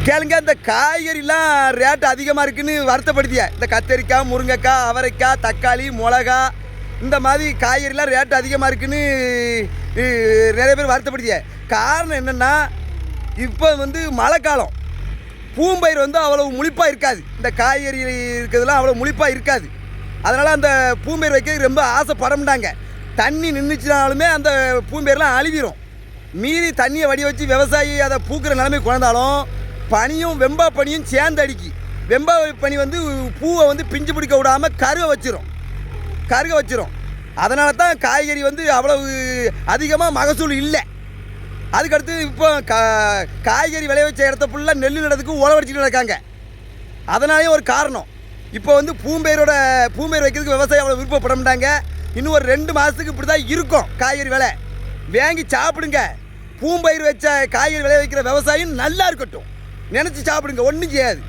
கேளுங்க, இந்த காய்கறிலாம் ரேட்டு அதிகமாக இருக்குன்னு வருத்தப்படுத்திய. இந்த கத்தரிக்காய், முருங்கைக்காய், அவரைக்காய், தக்காளி, மிளகா, இந்த மாதிரி காய்கறிலாம் ரேட்டு அதிகமாக இருக்குன்னு நிறைய பேர் வருத்தப்படுத்திய. காரணம் என்னென்னா, இப்போ மழை காலம், பூம்பயிர் அவ்வளோ முழிப்பாக இருக்காது. இந்த காய்கறி இருக்கிறதுலாம் அவ்வளோ முழிப்பாக இருக்காது. அதனால் அந்த பூம்பயிர் வைக்கிறது ரொம்ப ஆசைப்படமாட்டாங்க. தண்ணி நின்றுச்சுனாலுமே அந்த பூம்பயிரெலாம் அழுவிடும். மீறி தண்ணியை வடி வச்சு விவசாயி அதை பூக்கிற நிலைமை குழந்தாலும் பனியும் வெம்பா பனியும் சேர்ந்து அடிக்கி. வெம்பா பனி பூவை பிஞ்சு பிடிக்க விடாமல் கருக வச்சிரும். அதனால தான் காய்கறி அவ்வளவு அதிகமாக மகசூல் இல்லை. அதுக்கடுத்து இப்போ காய்கறி விளைய வச்ச இடத்த ஃபுல்லாக நெல் நடத்துக்கு உழவடிச்சிட்டு நடக்காங்க. அதனாலேயும் ஒரு காரணம். இப்போ பூம்பயிர் வைக்கிறதுக்கு விவசாயம் அவ்வளோ விருப்பப்பட மாட்டாங்க. இன்னும் ஒரு 2 மாதத்துக்கு இப்படி தான் இருக்கும். காய்கறி விலை வாங்கி சாப்பிடுங்க. பூம்பயிர் வச்ச காய்கறி விளைய வைக்கிற விவசாயம் நல்லா இருக்கட்டும், நினச்சி சாப்பிடுங்க, ஒன்றும் செய்யாது.